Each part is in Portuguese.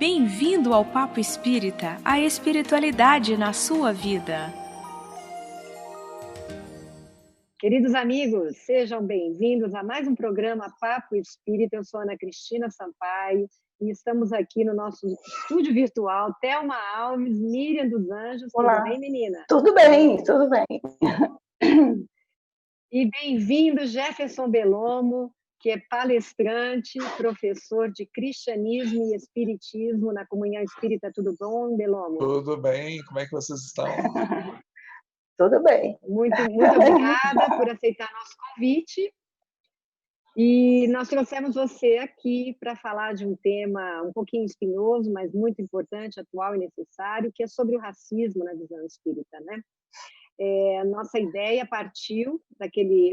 Bem-vindo ao Papo Espírita, a espiritualidade na sua vida. Queridos amigos, sejam bem-vindos a mais um programa Papo Espírita. Eu sou Ana Cristina Sampaio e estamos aqui no nosso estúdio virtual, Thelma Alves, Miriam dos Anjos. Olá. Tudo bem, menina? Tudo bem, tudo bem. E bem-vindo Jefferson Belomo, que é palestrante, professor de cristianismo e espiritismo na Comunhão Espírita. Tudo bom, Belomo? Tudo bem, como é que vocês estão? Tudo bem. Muito obrigada por aceitar nosso convite. E nós trouxemos você aqui para falar de um tema um pouquinho espinhoso, mas muito importante, atual e necessário, que é sobre o racismo na visão espírita, né? Nossa ideia partiu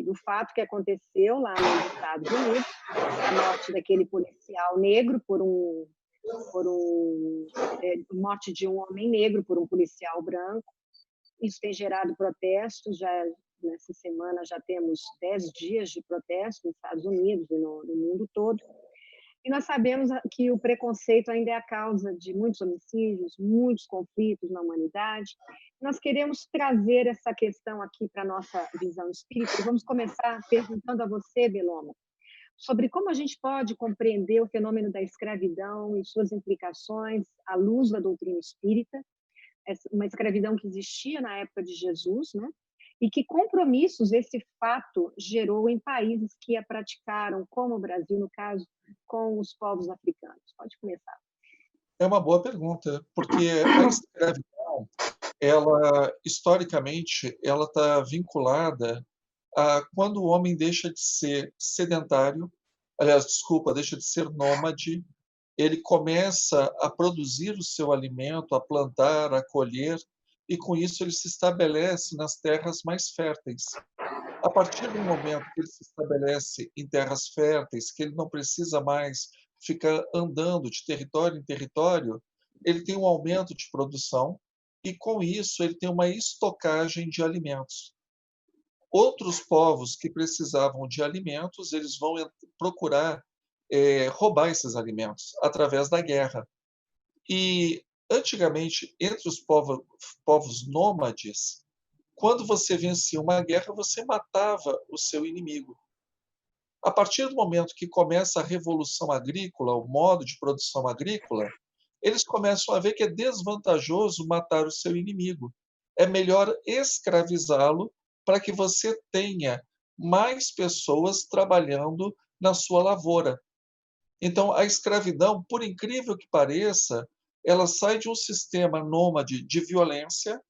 do fato que aconteceu lá nos Estados Unidos, a morte daquele policial negro morte de um homem negro por um policial branco. Isso tem gerado protestos. Nessa semana já temos 10 dias de protesto nos Estados Unidos e no mundo todo. E nós sabemos que o preconceito ainda é a causa de muitos homicídios, muitos conflitos na humanidade. Nós queremos trazer essa questão aqui para a nossa visão espírita. E vamos começar perguntando a você, Belomo, sobre como a gente pode compreender o fenômeno da escravidão e suas implicações à luz da doutrina espírita, uma escravidão que existia na época de Jesus, né? E que compromissos esse fato gerou em países que a praticaram, como o Brasil, no caso, com os povos africanos. Pode começar. É uma boa pergunta, porque a escravidão, ela, historicamente, ela está vinculada a quando o homem deixa de ser sedentário, deixa de ser nômade, ele começa a produzir o seu alimento, a plantar, a colher, e com isso ele se estabelece nas terras mais férteis. A partir do momento que ele se estabelece em terras férteis, que ele não precisa mais ficar andando de território em território, ele tem um aumento de produção e, com isso, ele tem uma estocagem de alimentos. Outros povos que precisavam de alimentos, eles vão procurar roubar esses alimentos através da guerra. E, antigamente, entre os povos nômades, quando você vencia uma guerra, você matava o seu inimigo. A partir do momento que começa a revolução agrícola, o modo de produção agrícola, eles começam a ver que é desvantajoso matar o seu inimigo. É melhor escravizá-lo para que você tenha mais pessoas trabalhando na sua lavoura. Então, a escravidão, por incrível que pareça, ela sai de um sistema nômade de violência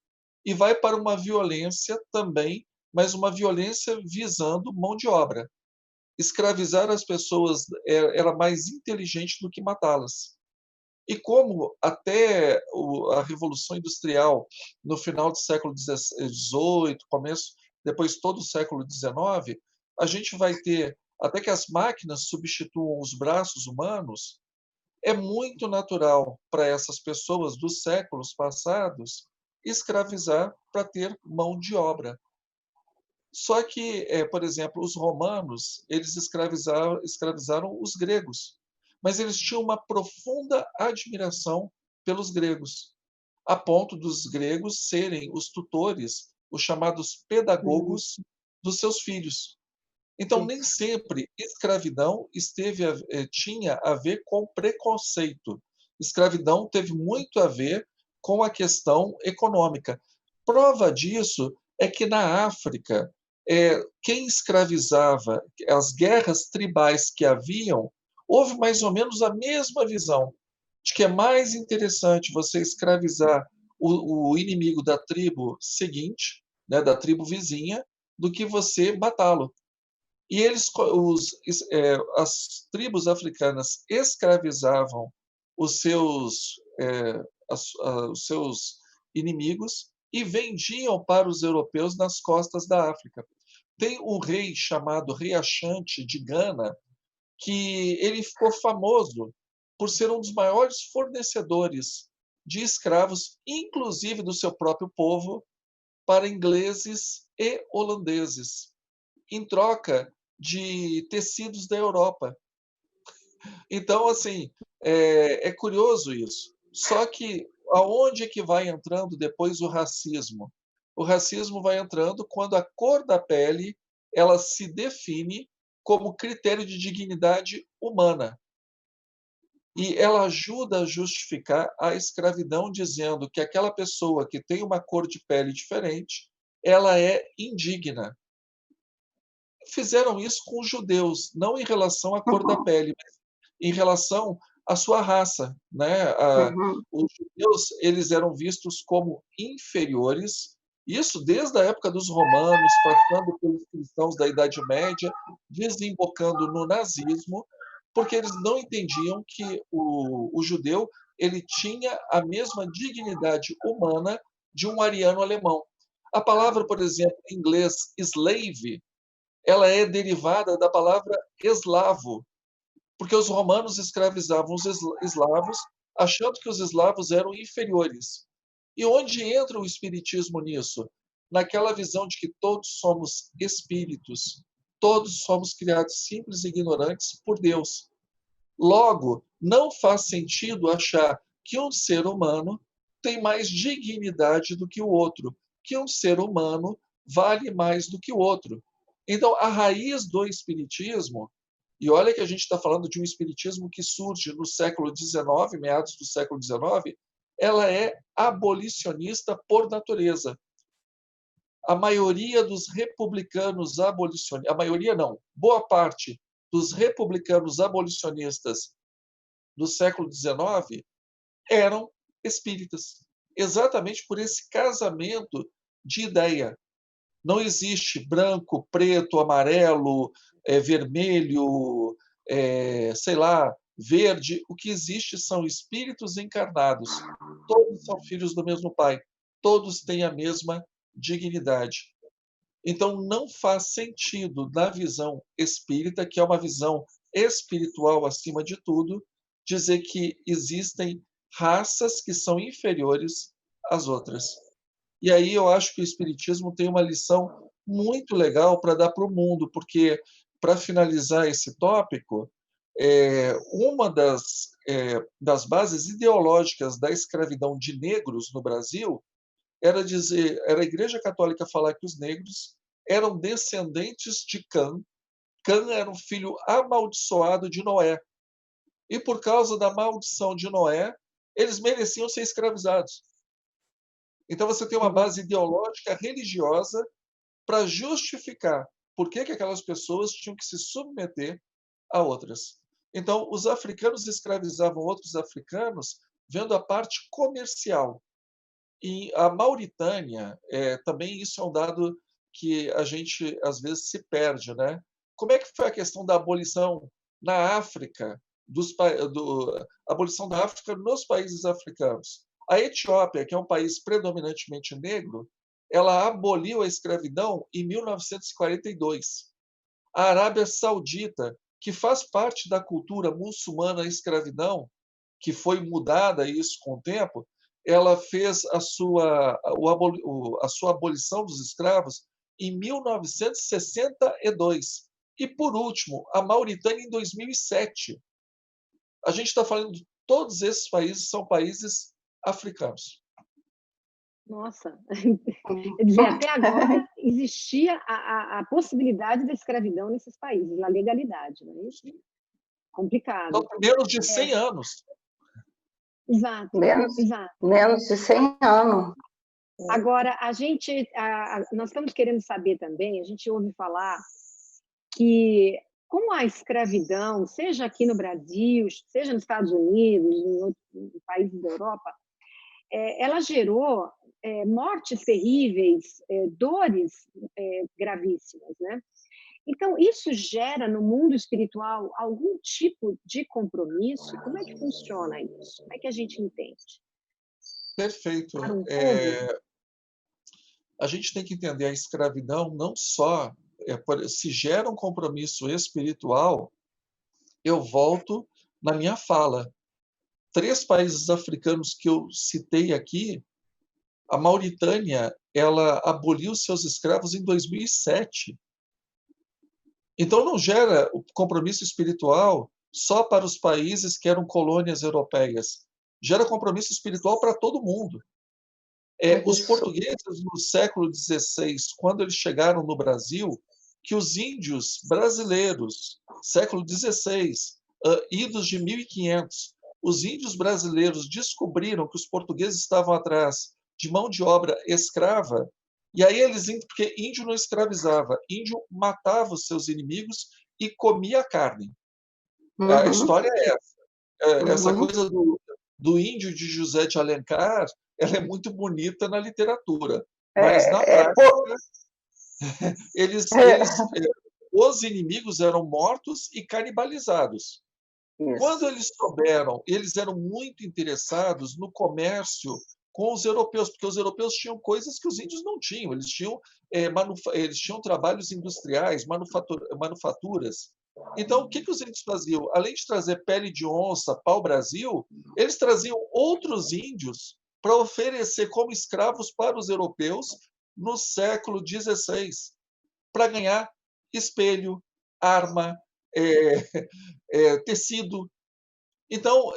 e vai para uma violência também, mas uma violência visando mão de obra. Escravizar as pessoas era mais inteligente do que matá-las. E como até a Revolução Industrial, no final do século XVIII, depois todo o século XIX, a gente vai ter, até que as máquinas substituam os braços humanos, é muito natural para essas pessoas dos séculos passados escravizar para ter mão de obra. Só que, por exemplo, os romanos, eles escravizaram os gregos, mas eles tinham uma profunda admiração pelos gregos, a ponto dos gregos serem os tutores, os chamados pedagogos dos seus filhos. Então, nem sempre escravidão tinha a ver com preconceito. Escravidão teve muito a ver com a questão econômica. Prova disso é que na África, quem escravizava, as guerras tribais que haviam, houve mais ou menos a mesma visão, de que é mais interessante você escravizar o inimigo da tribo seguinte, né, da tribo vizinha, do que você matá-lo. E as tribos africanas escravizavam os seus inimigos e vendiam para os europeus nas costas da África. Tem um rei chamado Rei Ashanti de Gana, que ele ficou famoso por ser um dos maiores fornecedores de escravos, inclusive do seu próprio povo, para ingleses e holandeses, em troca de tecidos da Europa. Então, assim, é curioso isso. Só que aonde é que vai entrando depois o racismo? O racismo vai entrando quando a cor da pele ela se define como critério de dignidade humana. E ela ajuda a justificar a escravidão, dizendo que aquela pessoa que tem uma cor de pele diferente, ela é indigna. Fizeram isso com os judeus, não em relação à cor da pele, mas em relação à sua raça, né? Uhum. Os judeus eles eram vistos como inferiores, isso desde a época dos romanos, passando pelos cristãos da Idade Média, desembocando no nazismo, porque eles não entendiam que o judeu ele tinha a mesma dignidade humana de um ariano alemão. A palavra, por exemplo, em inglês, slave, ela é derivada da palavra eslavo, porque os romanos escravizavam os eslavos, achando que os eslavos eram inferiores. E onde entra o espiritismo nisso? Naquela visão de que todos somos espíritos, todos somos criados simples e ignorantes por Deus. Logo, não faz sentido achar que um ser humano tem mais dignidade do que o outro, que um ser humano vale mais do que o outro. Então, a raiz do espiritismo, e olha que a gente está falando de um espiritismo que surge no século XIX, meados do século XIX, ela é abolicionista por natureza. A maioria dos republicanos abolicionistas, a maioria não, boa parte dos republicanos abolicionistas do século XIX eram espíritas, exatamente por esse casamento de ideia. Não existe branco, preto, amarelo, vermelho, sei lá, verde. O que existe são espíritos encarnados. Todos são filhos do mesmo Pai. Todos têm a mesma dignidade. Então, não faz sentido, na visão espírita, que é uma visão espiritual acima de tudo, dizer que existem raças que são inferiores às outras. E aí eu acho que o espiritismo tem uma lição muito legal para dar para o mundo, porque, para finalizar esse tópico, uma das bases ideológicas da escravidão de negros no Brasil era a Igreja Católica falar que os negros eram descendentes de Cã. Cã era um filho amaldiçoado de Noé. E por causa da maldição de Noé, eles mereciam ser escravizados. Então você tem uma base ideológica religiosa para justificar por que aquelas pessoas tinham que se submeter a outras. Então, os africanos escravizavam outros africanos vendo a parte comercial. E a Mauritânia, também isso é um dado que a gente às vezes se perde, né? Como é que foi a questão da abolição na África, a abolição da África nos países africanos? A Etiópia, que é um país predominantemente negro, ela aboliu a escravidão em 1942. A Arábia Saudita, que faz parte da cultura muçulmana, a escravidão, que foi mudada isso com o tempo, ela fez a sua abolição dos escravos em 1962. E, por último, a Mauritânia em 2007. A gente está falando de todos esses países são países africanos. Nossa, quer dizer, até agora existia a possibilidade da escravidão nesses países, na legalidade, não é isso? Complicado. Então, menos de 100 anos. Exato, Menos exato. de 100 anos. Agora, nós estamos querendo saber também, a gente ouve falar que, como a escravidão, seja aqui no Brasil, seja nos Estados Unidos, em outros países da Europa, ela gerou mortes terríveis, dores gravíssimas, né? Então, isso gera no mundo espiritual algum tipo de compromisso? Como é que funciona isso? Como é que a gente entende? Perfeito. Para um todo? A gente tem que entender a escravidão não só se gera um compromisso espiritual, eu volto na minha fala. 3 países africanos que eu citei aqui, a Mauritânia, ela aboliu seus escravos em 2007. Então não gera o compromisso espiritual só para os países que eram colônias europeias. Gera compromisso espiritual para todo mundo. Os Isso. portugueses, no século XVI, quando eles chegaram no Brasil, que os índios brasileiros, século XVI, idos de 1500, os índios brasileiros descobriram que os portugueses estavam atrás de mão de obra escrava, e aí eles, porque índio não escravizava, índio matava os seus inimigos e comia a carne. A Uhum, história é essa. Essa uhum. coisa do índio de José de Alencar, ela é muito bonita na literatura, mas na prática os inimigos eram mortos e canibalizados. Quando Isso. eles souberam, eles eram muito interessados no comércio com os europeus, porque os europeus tinham coisas que os índios não tinham. Eles tinham trabalhos industriais, manufaturas. Então, o que os índios faziam? Além de trazer pele de onça para o Brasil, eles traziam outros índios para oferecer como escravos para os europeus no século XVI, para ganhar espelho, arma, tecido. Então,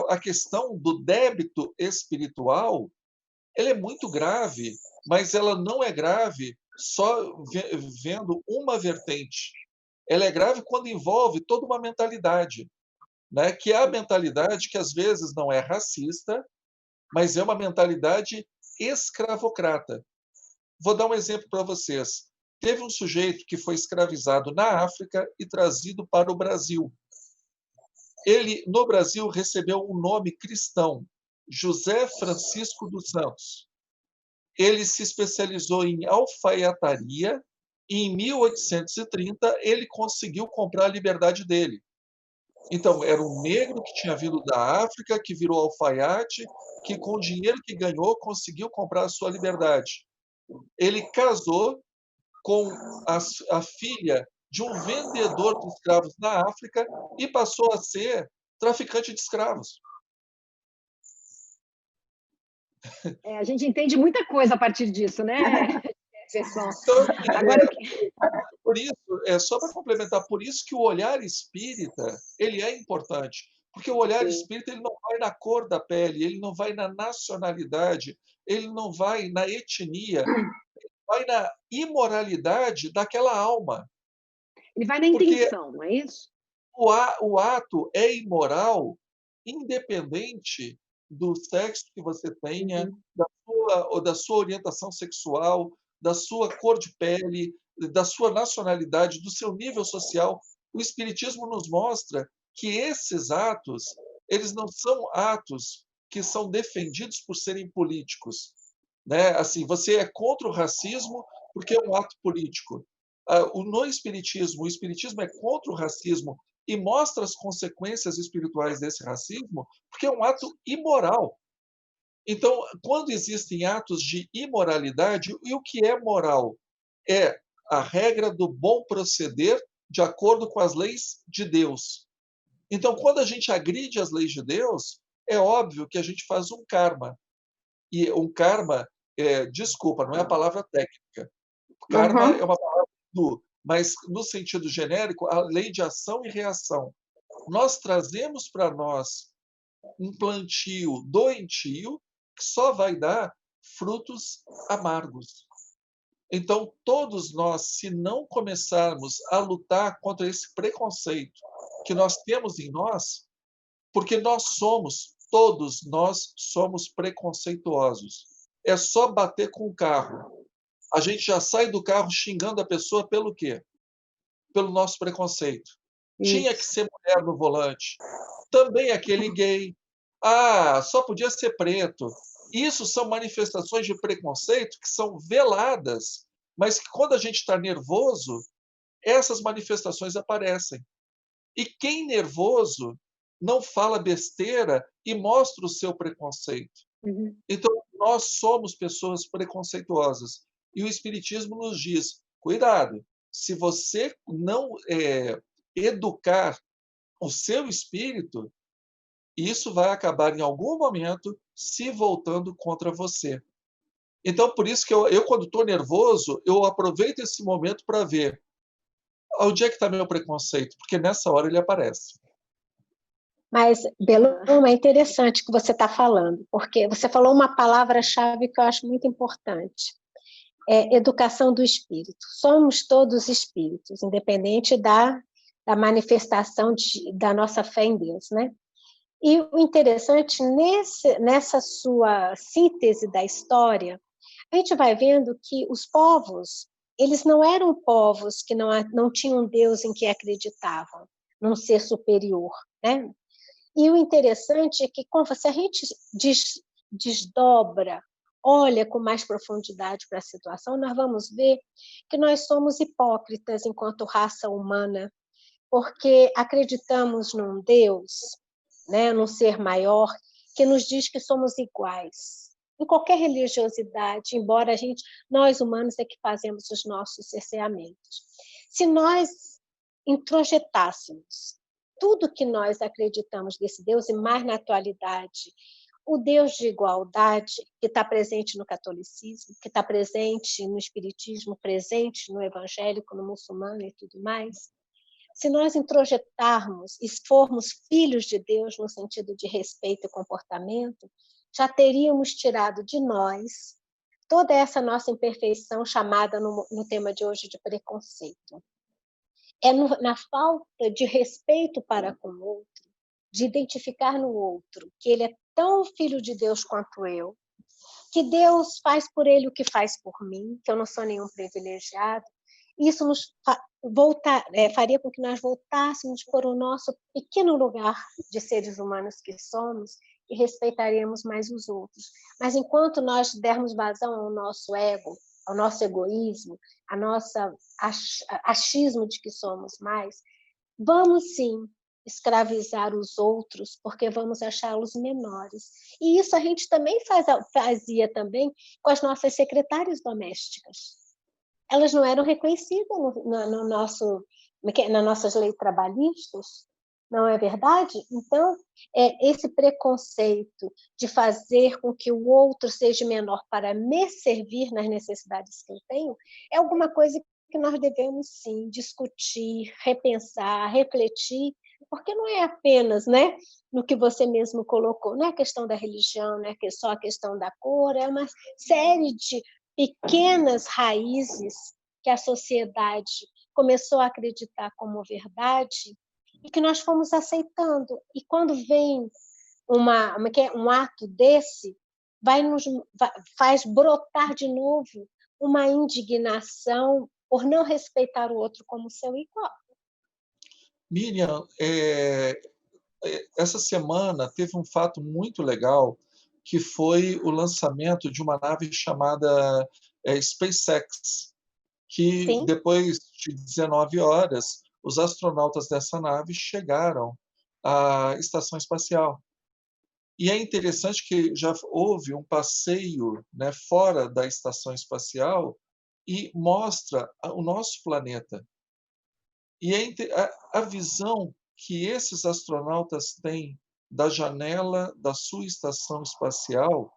a questão do débito espiritual, ela é muito grave, mas ela não é grave só vendo uma vertente. Ela é grave quando envolve toda uma mentalidade, né? Que é a mentalidade que às vezes não é racista, mas é uma mentalidade escravocrata. Vou dar um exemplo para vocês. Teve um sujeito que foi escravizado na África e trazido para o Brasil. Ele, no Brasil, recebeu um nome cristão, José Francisco dos Santos. Ele se especializou em alfaiataria e, em 1830, ele conseguiu comprar a liberdade dele. Então, era um negro que tinha vindo da África, que virou alfaiate, que, com o dinheiro que ganhou, conseguiu comprar a sua liberdade. Ele casou com a filha de um vendedor de escravos na África e passou a ser traficante de escravos. A gente entende muita coisa a partir disso, né, Jefferson? Então, Agora, por isso, só para complementar, por isso que o olhar espírita ele é importante, porque o olhar espírita ele não vai na cor da pele, ele não vai na nacionalidade, ele não vai na etnia, vai na imoralidade daquela alma. ele vai na Porque intenção, não é isso? o ato é imoral, independente do sexo que você tenha, da sua orientação sexual, da sua cor de pele, da sua nacionalidade, do seu nível social. O Espiritismo nos mostra que esses atos, eles não são atos que são defendidos por serem políticos, né? Assim, você é contra o racismo porque é um ato político. No Espiritismo, o Espiritismo é contra o racismo e mostra as consequências espirituais desse racismo porque é um ato imoral. Então, quando existem atos de imoralidade, e o que é moral? É a regra do bom proceder de acordo com as leis de Deus. Então, quando a gente agride as leis de Deus, é óbvio que a gente faz um karma. E um karma, desculpa, não é a palavra técnica. Karma é uma palavra hindu, mas no sentido genérico, a lei de ação e reação. Nós trazemos para nós um plantio doentio que só vai dar frutos amargos. Então, todos nós, se não começarmos a lutar contra esse preconceito que nós temos em nós, porque todos nós somos preconceituosos. É só bater com o carro. A gente já sai do carro xingando a pessoa pelo quê? Pelo nosso preconceito. Tinha que ser mulher no volante. Também aquele gay. Só podia ser preto. Isso são manifestações de preconceito que são veladas, mas que quando a gente está nervoso, essas manifestações aparecem. E quem nervoso não fala besteira e mostra o seu preconceito. Então, nós somos pessoas preconceituosas. E o Espiritismo nos diz: cuidado, se você não educar o seu espírito, isso vai acabar em algum momento se voltando contra você. Então, por isso que eu quando estou nervoso, eu aproveito esse momento para ver onde é que está meu preconceito, porque nessa hora ele aparece. Mas, Beluma, é interessante o que você está falando, porque você falou uma palavra-chave que eu acho muito importante. É educação do espírito. Somos todos espíritos, independente da manifestação da nossa fé em Deus, né? E o interessante, nessa sua síntese da história, a gente vai vendo que os povos, eles não eram povos que não tinham Deus em que acreditavam, num ser superior, né? E o interessante é que, se a gente desdobra, olha com mais profundidade para a situação, nós vamos ver que nós somos hipócritas enquanto raça humana, porque acreditamos num Deus, né, num ser maior, que nos diz que somos iguais. Em qualquer religiosidade, embora nós humanos é que fazemos os nossos cerceamentos. Se nós introjetássemos tudo que nós acreditamos desse Deus, e mais na atualidade, o Deus de igualdade, que está presente no catolicismo, que está presente no espiritismo, presente no evangélico, no muçulmano e tudo mais, se nós introjetarmos e formos filhos de Deus no sentido de respeito e comportamento, já teríamos tirado de nós toda essa nossa imperfeição chamada no tema de hoje de preconceito. É na falta de respeito para com o outro, de identificar no outro que ele é tão filho de Deus quanto eu, que Deus faz por ele o que faz por mim, que eu não sou nenhum privilegiado. Isso nos faria com que nós voltássemos para o nosso pequeno lugar de seres humanos que somos e respeitaríamos mais os outros. Mas enquanto nós dermos vazão ao nosso ego, ao nosso egoísmo, ao nosso achismo de que somos mais, vamos sim escravizar os outros, porque vamos achá-los menores. E isso a gente também fazia também com as nossas secretárias domésticas. Elas não eram reconhecidas nas nossas leis trabalhistas, não é verdade? Então, esse preconceito de fazer com que o outro seja menor para me servir nas necessidades que eu tenho, é alguma coisa que nós devemos, sim, discutir, repensar, refletir, porque não é apenas, né, no que você mesmo colocou, não é a questão da religião, não é só a questão da cor, é uma série de pequenas raízes que a sociedade começou a acreditar como verdade e que nós fomos aceitando. E quando vem um ato desse, faz brotar de novo uma indignação por não respeitar o outro como seu igual. Miriam, essa semana teve um fato muito legal, que foi o lançamento de uma nave chamada SpaceX, que Sim. Depois de 19 horas, os astronautas dessa nave chegaram à estação espacial. E é interessante que já houve um passeio, né, fora da estação espacial e mostra o nosso planeta. E a visão que esses astronautas têm da janela da sua estação espacial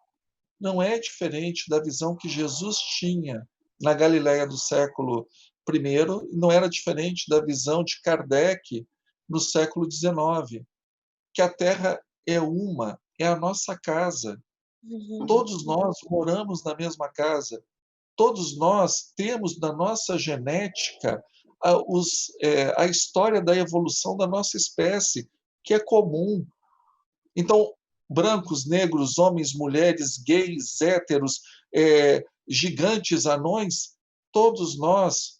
não é diferente da visão que Jesus tinha na Galileia do século I, não era diferente da visão de Kardec no século XIX, que a Terra é uma, é a nossa casa. Todos nós moramos na mesma casa. Todos nós temos na nossa genética a história da evolução da nossa espécie, que é comum. Então, brancos, negros, homens, mulheres, gays, héteros, gigantes, anões, todos nós,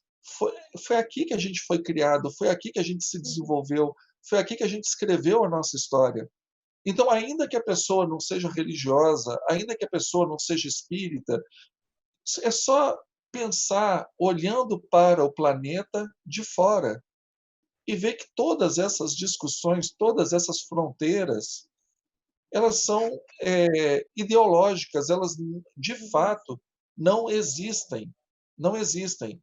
foi aqui que a gente foi criado, foi aqui que a gente se desenvolveu, foi aqui que a gente escreveu a nossa história. Então, ainda que a pessoa não seja religiosa, ainda que a pessoa não seja espírita, é só pensar olhando para o planeta de fora e ver que todas essas discussões, todas essas fronteiras, elas são ideológicas, elas de fato não existem. Não existem.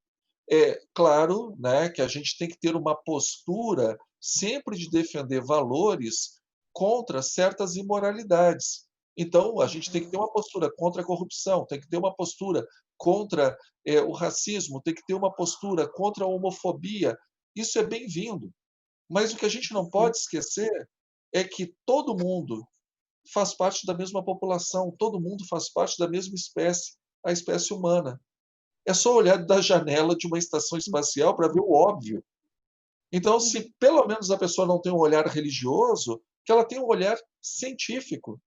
É claro, né, que a gente tem que ter uma postura sempre de defender valores contra certas imoralidades. Então, a gente tem que ter uma postura contra a corrupção, tem que ter uma postura contra o racismo, tem que ter uma postura contra a homofobia. Isso é bem-vindo. Mas o que a gente não pode esquecer é que todo mundo faz parte da mesma população, todo mundo faz parte da mesma espécie, a espécie humana. É só olhar da janela de uma estação espacial para ver o óbvio. Então, se pelo menos a pessoa não tem um olhar religioso, que ela tenha um olhar científico.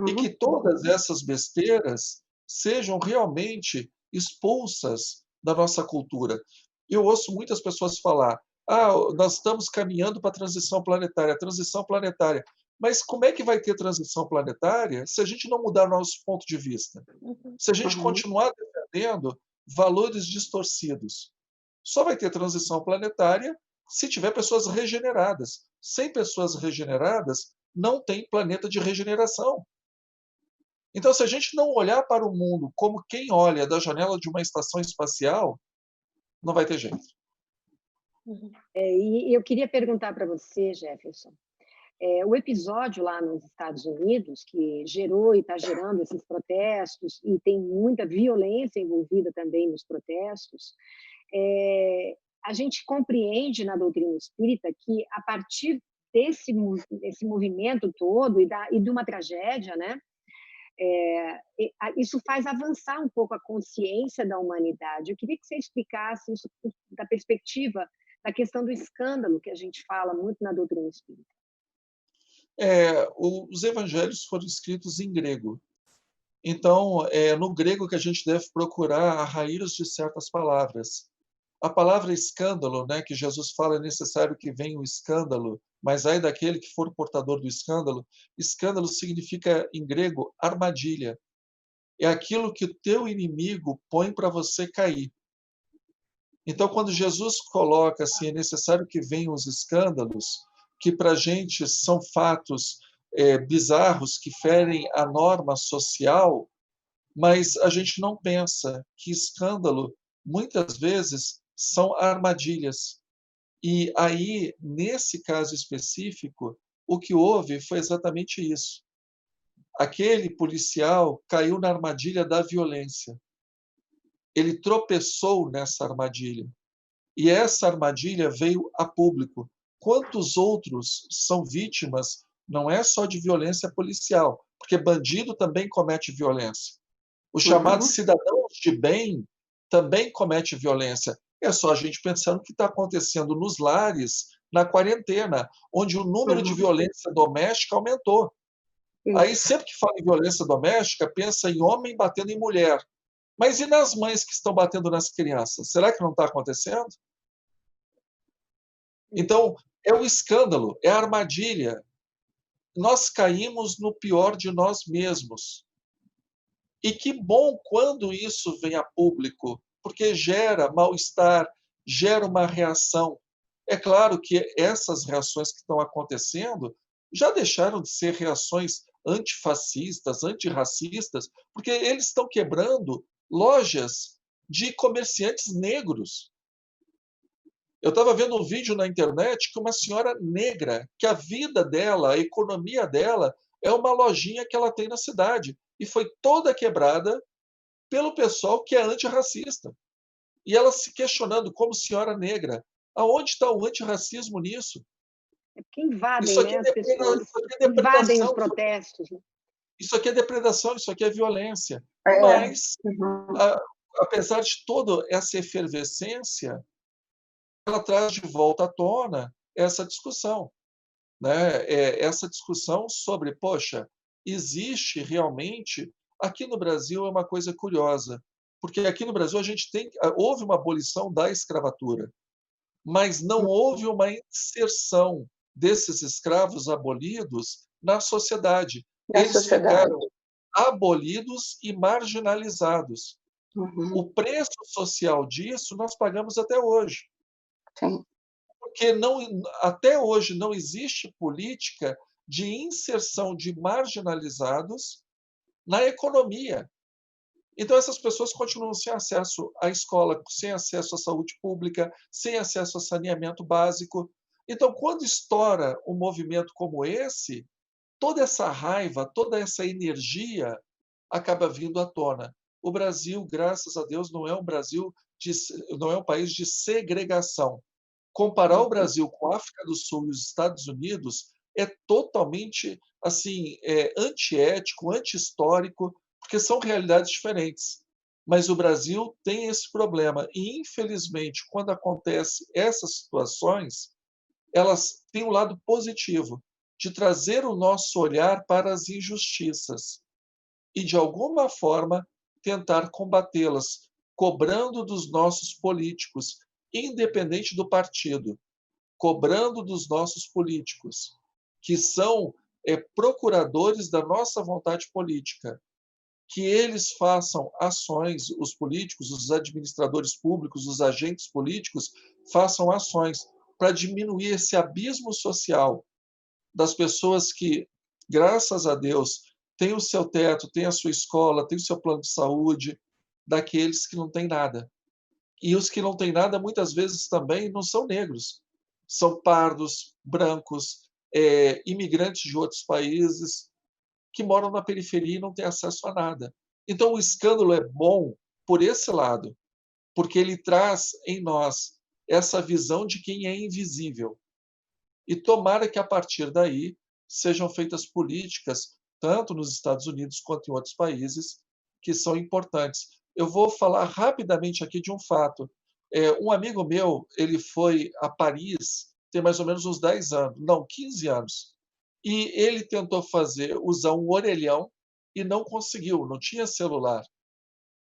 E que todas essas besteiras sejam realmente expulsas da nossa cultura. Eu ouço muitas pessoas falar: nós estamos caminhando para a transição planetária, transição planetária. Mas como é que vai ter transição planetária se a gente não mudar nosso ponto de vista? Se a gente continuar defendendo valores distorcidos? Só vai ter transição planetária se tiver pessoas regeneradas. Sem pessoas regeneradas, não tem planeta de regeneração. Então, se a gente não olhar para o mundo como quem olha da janela de uma estação espacial, não vai ter jeito. E eu queria perguntar para você, Jefferson, o episódio lá nos Estados Unidos, que gerou e está gerando esses protestos, e tem muita violência envolvida também nos protestos, a gente compreende na doutrina espírita que, a partir desse movimento todo e de uma tragédia, né, isso faz avançar um pouco a consciência da humanidade. Eu queria que você explicasse isso da perspectiva da questão do escândalo, que a gente fala muito na doutrina espírita. Os evangelhos foram escritos em grego. Então, é no grego que a gente deve procurar a raiz de certas palavras. A palavra escândalo, né, que Jesus fala, é necessário que venha o escândalo, mas ai daquele que for portador do escândalo. Escândalo significa, em grego, armadilha. É aquilo que o teu inimigo põe para você cair. Então, quando Jesus coloca assim, é necessário que venham os escândalos, que para a gente são fatos bizarros, que ferem a norma social, mas a gente não pensa que escândalo, muitas vezes, são armadilhas. E aí, nesse caso específico, o que houve foi exatamente isso. Aquele policial caiu na armadilha da violência. Ele tropeçou nessa armadilha. E essa armadilha veio a público. Quantos outros são vítimas, não é só de violência policial, porque bandido também comete violência. Os chamados cidadãos de bem também comete violência. É só a gente pensar no que está acontecendo nos lares na quarentena, onde o número de violência doméstica aumentou. Aí, sempre que fala em violência doméstica, pensa em homem batendo em mulher. Mas e nas mães que estão batendo nas crianças? Será que não está acontecendo? Então, é o escândalo, é a armadilha. Nós caímos no pior de nós mesmos. E que bom quando isso vem a público, porque gera mal-estar, gera uma reação. É claro que essas reações que estão acontecendo já deixaram de ser reações antifascistas, antirracistas, porque eles estão quebrando lojas de comerciantes negros. Eu estava vendo um vídeo na internet que uma senhora negra, que a vida dela, a economia dela, é uma lojinha que ela tem na cidade. E foi toda quebrada pelo pessoal que é antirracista. E ela se questionando, como senhora negra, aonde está o antirracismo nisso? É porque invadem, Isso aqui né, as pessoas, isso aqui é invadem os depredação. protestos. Isso aqui é depredação, isso aqui é violência. Mas, apesar de toda essa efervescência, ela traz de volta à tona essa discussão, né? Essa discussão sobre, poxa, existe realmente... Aqui no Brasil é uma coisa curiosa, porque aqui no Brasil houve uma abolição da escravatura, mas não houve uma inserção desses escravos abolidos na sociedade. Eles ficaram abolidos e marginalizados. O preço social disso nós pagamos até hoje. Sim. Porque até hoje não existe política de inserção de marginalizados na economia. Então, essas pessoas continuam sem acesso à escola, sem acesso à saúde pública, sem acesso a saneamento básico. Então, quando estoura um movimento como esse, toda essa raiva, toda essa energia acaba vindo à tona. O Brasil, graças a Deus, não é um país de segregação. Comparar o Brasil com a África do Sul e os Estados Unidos é totalmente assim, antiético, anti-histórico, porque são realidades diferentes. Mas o Brasil tem esse problema e, infelizmente, quando acontece essas situações, elas têm um lado positivo de trazer o nosso olhar para as injustiças e, de alguma forma, tentar combatê-las, cobrando dos nossos políticos, independente do partido, cobrando dos nossos políticos, que são procuradores da nossa vontade política, que eles façam ações, os políticos, os administradores públicos, os agentes políticos, façam ações para diminuir esse abismo social das pessoas que, graças a Deus, têm o seu teto, têm a sua escola, têm o seu plano de saúde, daqueles que não têm nada. E os que não têm nada, muitas vezes também não são negros, são pardos, brancos, imigrantes de outros países, que moram na periferia e não têm acesso a nada. Então, o escândalo é bom por esse lado, porque ele traz em nós essa visão de quem é invisível. E tomara que, a partir daí, sejam feitas políticas, tanto nos Estados Unidos quanto em outros países, que são importantes. Eu vou falar rapidamente aqui de um fato. Um amigo meu, ele foi a Paris, tem mais ou menos uns 10 anos, não, 15 anos. E ele tentou usar um orelhão e não conseguiu, não tinha celular.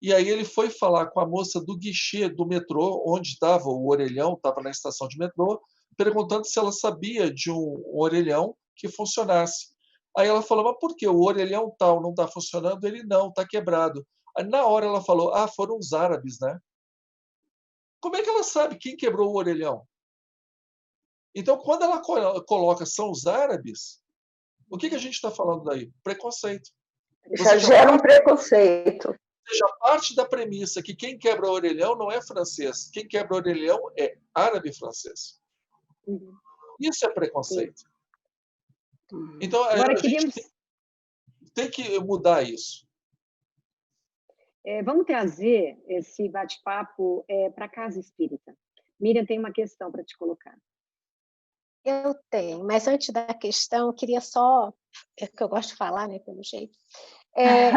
E aí ele foi falar com a moça do guichê do metrô, onde estava o orelhão, estava na estação de metrô, perguntando se ela sabia de um orelhão que funcionasse. Aí ela falou, mas por que o orelhão tal não está funcionando? Ele não, está quebrado. Aí na hora ela falou, foram os árabes, né? Como é que ela sabe quem quebrou o orelhão? Então, quando ela coloca são os árabes, o que a gente está falando daí? Preconceito. Já gera um preconceito. Já parte da premissa que quem quebra o orelhão não é francês, quem quebra o orelhão é árabe-francês. Isso é preconceito. Então, Agora, a gente tem que mudar isso. Vamos trazer esse bate-papo para a casa espírita. Miriam tem uma questão para te colocar. Eu tenho, mas antes da questão, eu queria só, que eu gosto de falar, né, pelo jeito, é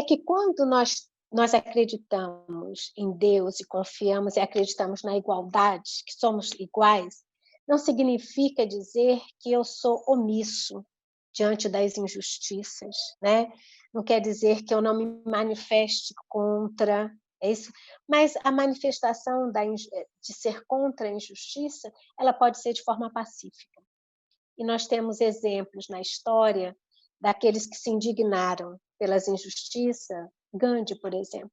que quando nós acreditamos em Deus e confiamos e acreditamos na igualdade, que somos iguais, não significa dizer que eu sou omisso diante das injustiças, né? Não quer dizer que eu não me manifeste contra, é isso? Mas a manifestação de ser contra a injustiça, ela pode ser de forma pacífica. E nós temos exemplos na história daqueles que se indignaram pelas injustiças, Gandhi, por exemplo,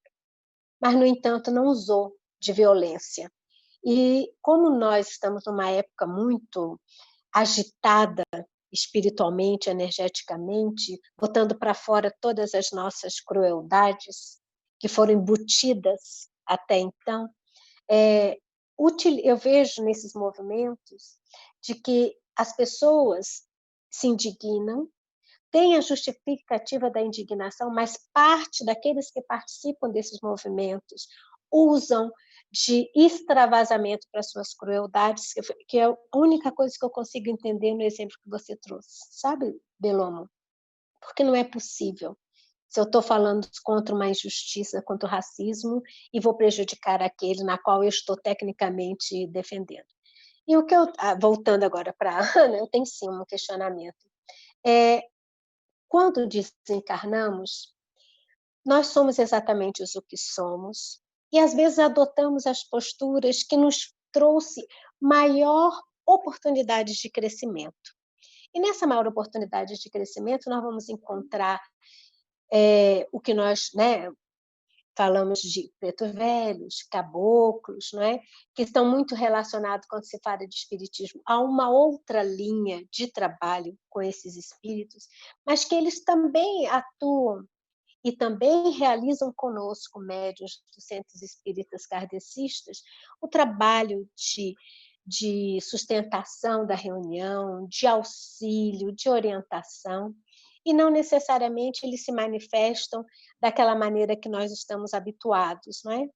mas, no entanto, não usou de violência. E como nós estamos numa época muito agitada espiritualmente, energeticamente, botando para fora todas as nossas crueldades que foram embutidas até então, eu vejo nesses movimentos de que as pessoas se indignam, tem a justificativa da indignação, mas parte daqueles que participam desses movimentos usam de extravasamento para suas crueldades, que é a única coisa que eu consigo entender no exemplo que você trouxe. Sabe, Belomo? Porque não é possível. Se eu estou falando contra uma injustiça, contra o racismo, e vou prejudicar aquele na qual eu estou tecnicamente defendendo. E o que voltando agora para a Ana, eu tenho sim um questionamento. Quando desencarnamos, nós somos exatamente o que somos, e às vezes adotamos as posturas que nos trouxe maior oportunidades de crescimento. E nessa maior oportunidade de crescimento, nós vamos encontrar o que nós, né, falamos de pretos velhos, caboclos, não é? Que estão muito relacionados, quando se fala de espiritismo, a uma outra linha de trabalho com esses espíritos, mas que eles também atuam e também realizam conosco, médiuns dos centros espíritas kardecistas, o trabalho de sustentação da reunião, de auxílio, de orientação, e não necessariamente eles se manifestam daquela maneira que nós estamos habituados, não é?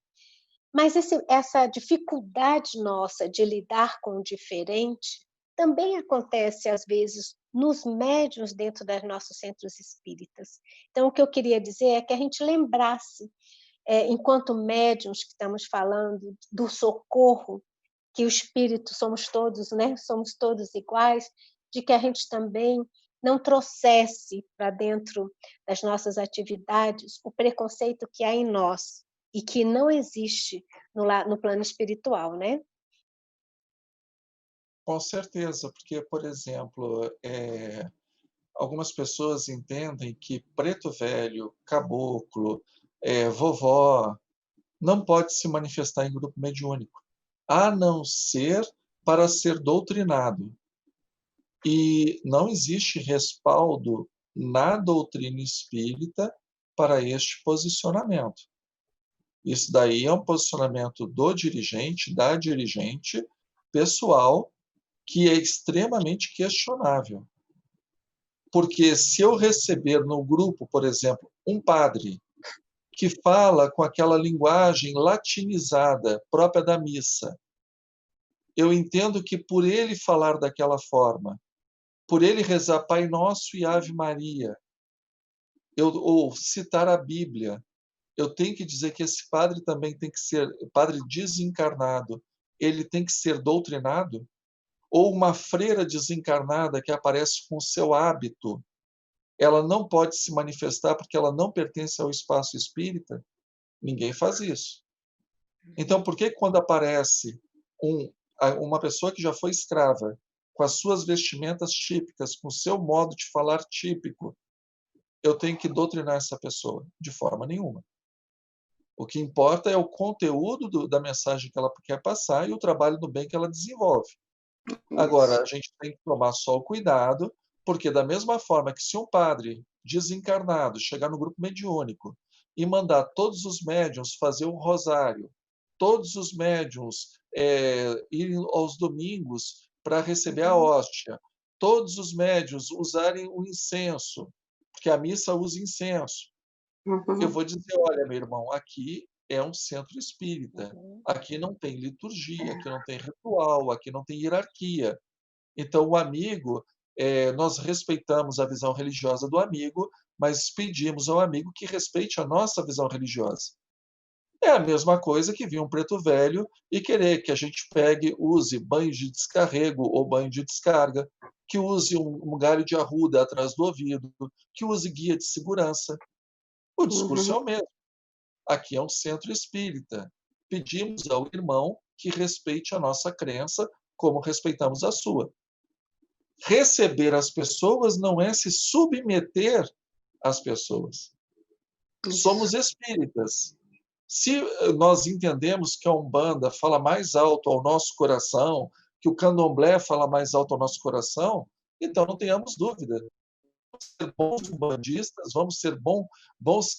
Mas essa dificuldade nossa de lidar com o diferente também acontece, às vezes, nos médiuns dentro dos nossos centros espíritas. Então, o que eu queria dizer é que a gente lembrasse, enquanto médiuns que estamos falando do socorro, que o espírito somos todos, né? Somos todos iguais, de que a gente também não trouxesse para dentro das nossas atividades o preconceito que há em nós e que não existe no plano espiritual, né? Com certeza, porque, por exemplo, algumas pessoas entendem que preto velho, caboclo, vovó, não pode se manifestar em grupo mediúnico, a não ser para ser doutrinado. E não existe respaldo na doutrina espírita para este posicionamento. Isso daí é um posicionamento do dirigente, da dirigente, pessoal, que é extremamente questionável. Porque se eu receber no grupo, por exemplo, um padre que fala com aquela linguagem latinizada própria da missa, eu entendo que por ele falar daquela forma, por ele rezar Pai Nosso e Ave Maria, ou citar a Bíblia, eu tenho que dizer que esse padre também tem que ser, padre desencarnado, ele tem que ser doutrinado? Ou uma freira desencarnada que aparece com seu hábito, ela não pode se manifestar porque ela não pertence ao espaço espírita? Ninguém faz isso. Então, por que quando aparece uma pessoa que já foi escrava, com as suas vestimentas típicas, com o seu modo de falar típico, eu tenho que doutrinar essa pessoa? De forma nenhuma. O que importa é o conteúdo da mensagem que ela quer passar e o trabalho do bem que ela desenvolve. Agora, a gente tem que tomar só o cuidado, porque da mesma forma que se um padre desencarnado chegar no grupo mediúnico e mandar todos os médiuns fazer o rosário, todos os médiuns irem aos domingos para receber a hóstia, todos os médiuns usarem o incenso, porque a missa usa incenso, eu vou dizer, olha, meu irmão, aqui é um centro espírita. Aqui não tem liturgia, aqui não tem ritual, aqui não tem hierarquia. Então, o amigo, nós respeitamos a visão religiosa do amigo, mas pedimos ao amigo que respeite a nossa visão religiosa. É a mesma coisa que vir um preto velho e querer que a gente use banho de descarrego ou banho de descarga, que use um galho de arruda atrás do ouvido, que use guia de segurança. O discurso é o mesmo. Aqui é um centro espírita. Pedimos ao irmão que respeite a nossa crença como respeitamos a sua. Receber as pessoas não é se submeter às pessoas. Somos espíritas. Se nós entendemos que a Umbanda fala mais alto ao nosso coração, que o Candomblé fala mais alto ao nosso coração, então não tenhamos dúvida. Vamos ser bons umbandistas, vamos ser bons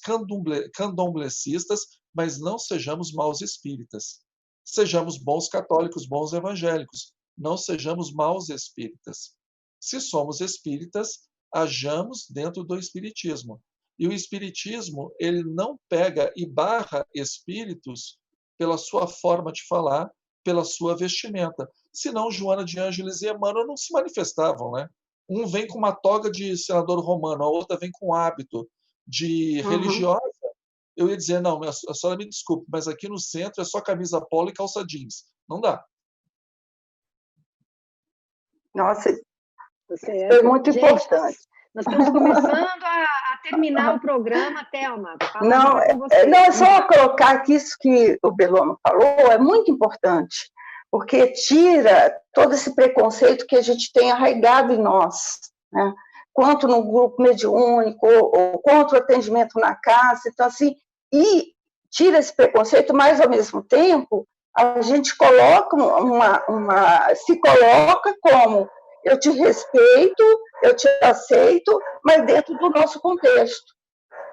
candomblecistas, mas não sejamos maus espíritas. Sejamos bons católicos, bons evangélicos, não sejamos maus espíritas. Se somos espíritas, hajamos dentro do espiritismo. E o espiritismo, ele não pega e barra espíritos pela sua forma de falar, pela sua vestimenta. Senão Joana de Ângeles e Emmanuel não se manifestavam, né? Um vem com uma toga de senador romano, a outra vem com hábito de religiosa. Eu ia dizer, não, a senhora me desculpe, mas aqui no centro é só camisa polo e calça jeans. Não dá. Nossa, é muito importante. Nós estamos começando a terminar o programa, Thelma. Não, é só colocar que isso que o Bellomo falou é muito importante, porque tira todo esse preconceito que a gente tem arraigado em nós, né? Quanto no grupo mediúnico, ou quanto o atendimento na casa, então assim, e tira esse preconceito, mas ao mesmo tempo a gente coloca se coloca como eu te respeito, eu te aceito, mas dentro do nosso contexto.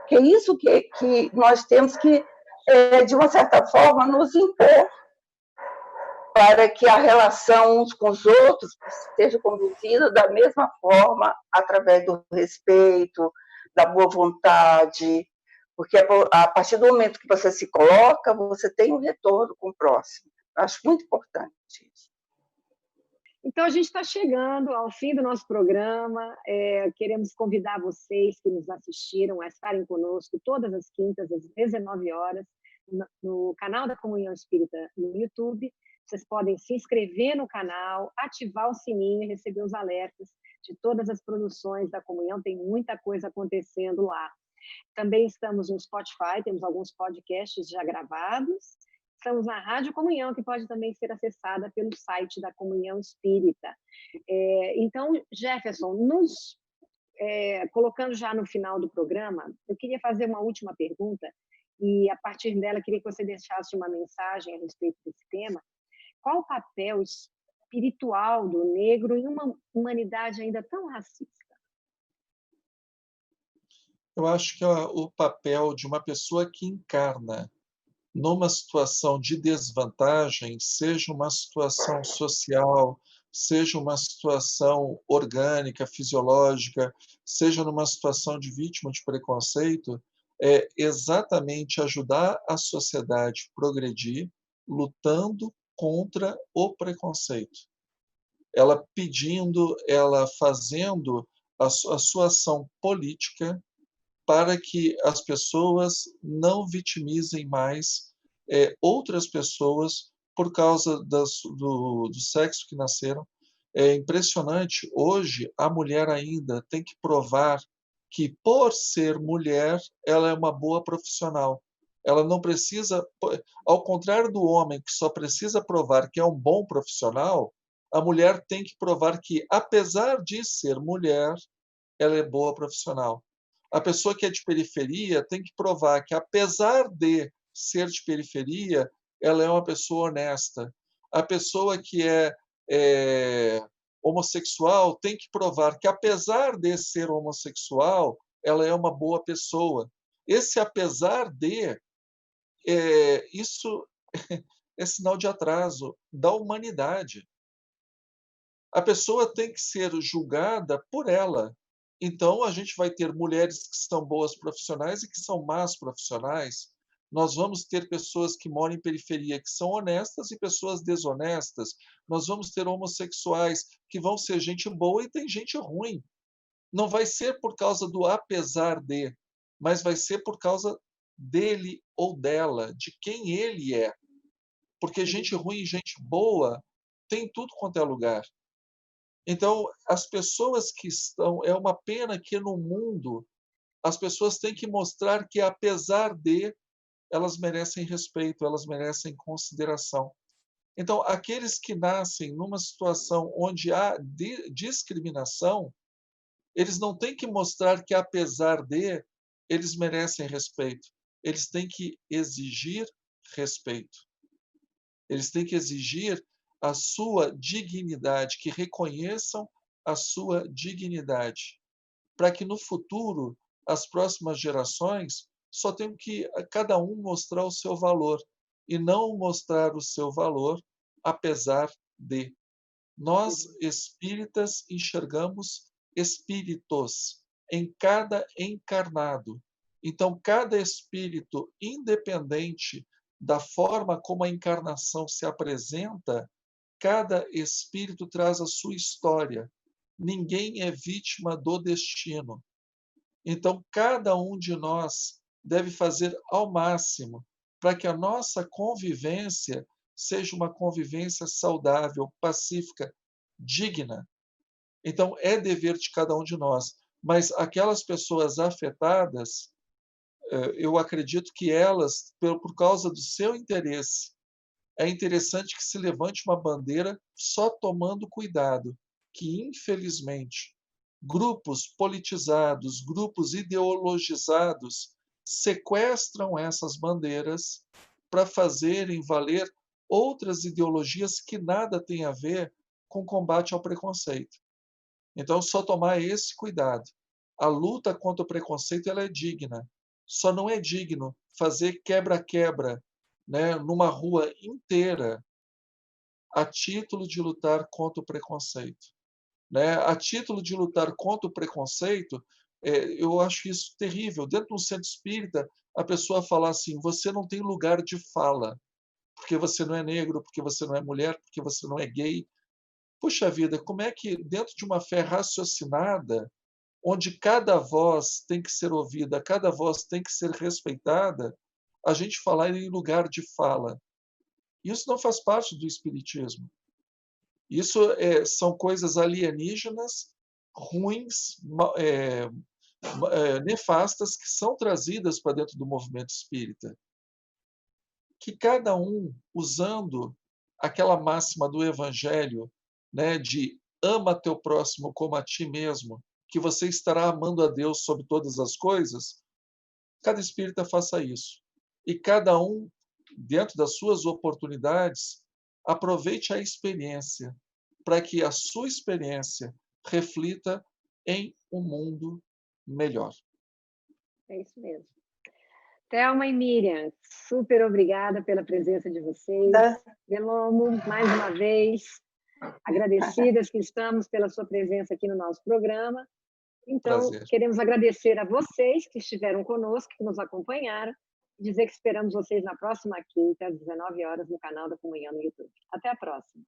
Que é isso que nós temos que, de uma certa forma, nos impor para que a relação uns com os outros seja conduzida da mesma forma, através do respeito, da boa vontade, porque a partir do momento que você se coloca, você tem um retorno com o próximo. Acho muito importante isso. Então, a gente está chegando ao fim do nosso programa. Queremos convidar vocês que nos assistiram a estarem conosco todas as quintas, às 19 horas, no canal da Comunhão Espírita no YouTube. Vocês podem se inscrever no canal, ativar o sininho e receber os alertas de todas as produções da Comunhão. Tem muita coisa acontecendo lá. Também estamos no Spotify, temos alguns podcasts já gravados. Estamos na Rádio Comunhão, que pode também ser acessada pelo site da Comunhão Espírita. Então, Jefferson, colocando já no final do programa, eu queria fazer uma última pergunta, e a partir dela queria que você deixasse uma mensagem a respeito desse tema. Qual o papel espiritual do negro em uma humanidade ainda tão racista? Eu acho que o papel de uma pessoa que encarna numa situação de desvantagem, seja uma situação social, seja uma situação orgânica, fisiológica, seja numa situação de vítima de preconceito, é exatamente ajudar a sociedade a progredir, lutando contra o preconceito. Ela pedindo, ela fazendo a sua ação política para que as pessoas não vitimizem mais outras pessoas por causa do sexo que nasceram. É impressionante, hoje a mulher ainda tem que provar que, por ser mulher, ela é uma boa profissional. Ela não precisa, ao contrário do homem que só precisa provar que é um bom profissional, a mulher tem que provar que, apesar de ser mulher, ela é boa profissional. A pessoa que é de periferia tem que provar que, apesar de ser de periferia, ela é uma pessoa honesta. A pessoa que é homossexual tem que provar que, apesar de ser homossexual, ela é uma boa pessoa. Esse apesar de, isso é sinal de atraso da humanidade. A pessoa tem que ser julgada por ela. Então, a gente vai ter mulheres que são boas profissionais e que são más profissionais. Nós vamos ter pessoas que moram em periferia que são honestas e pessoas desonestas. Nós vamos ter homossexuais que vão ser gente boa e tem gente ruim. Não vai ser por causa do apesar de, mas vai ser por causa dele ou dela, de quem ele é. Porque gente ruim e gente boa tem tudo quanto é lugar. Então, as pessoas que estão... É uma pena que no mundo as pessoas têm que mostrar que, apesar de, elas merecem respeito, elas merecem consideração. Então, aqueles que nascem numa situação onde há discriminação, eles não têm que mostrar que, apesar de, eles merecem respeito. Eles têm que exigir respeito. Eles têm que exigir a sua dignidade, que reconheçam a sua dignidade, para que no futuro as próximas gerações só tenham que cada um mostrar o seu valor e não mostrar o seu valor apesar de. Nós espíritas enxergamos espíritos em cada encarnado. Então, cada espírito, independente da forma como a encarnação se apresenta, cada espírito traz a sua história. Ninguém é vítima do destino. Então, cada um de nós deve fazer ao máximo para que a nossa convivência seja uma convivência saudável, pacífica, digna. Então, é dever de cada um de nós. Mas aquelas pessoas afetadas, eu acredito que elas, por causa do seu interesse, é interessante que se levante uma bandeira só tomando cuidado, que, infelizmente, grupos politizados, grupos ideologizados sequestram essas bandeiras para fazerem valer outras ideologias que nada têm a ver com combate ao preconceito. Então, só tomar esse cuidado. A luta contra o preconceito ela é digna. Só não é digno fazer quebra-quebra, né, numa rua inteira a título de lutar contra o preconceito. Né? A título de lutar contra o preconceito, eu acho isso terrível. Dentro de um centro espírita, a pessoa falar assim, você não tem lugar de fala, porque você não é negro, porque você não é mulher, porque você não é gay. puxa vida, como é que dentro de uma fé raciocinada, onde cada voz tem que ser ouvida, cada voz tem que ser respeitada, a gente falar em lugar de fala? Isso não faz parte do espiritismo. Isso são coisas alienígenas, ruins, nefastas, que são trazidas para dentro do movimento espírita. Que cada um, usando aquela máxima do Evangelho, né, de ama teu próximo como a ti mesmo, que você estará amando a Deus sobre todas as coisas, cada espírita faça isso. E cada um, dentro das suas oportunidades, aproveite a experiência, para que a sua experiência reflita em um mundo melhor. É isso mesmo. Thelma e Miriam, super obrigada pela presença de vocês. Belomo, mais uma vez, agradecidas que estamos pela sua presença aqui no nosso programa. Então, Prazer. queremos agradecer a vocês que estiveram conosco, que nos acompanharam, e dizer que esperamos vocês na próxima quinta, às 19 horas, no canal da Comunhão no YouTube. Até a próxima.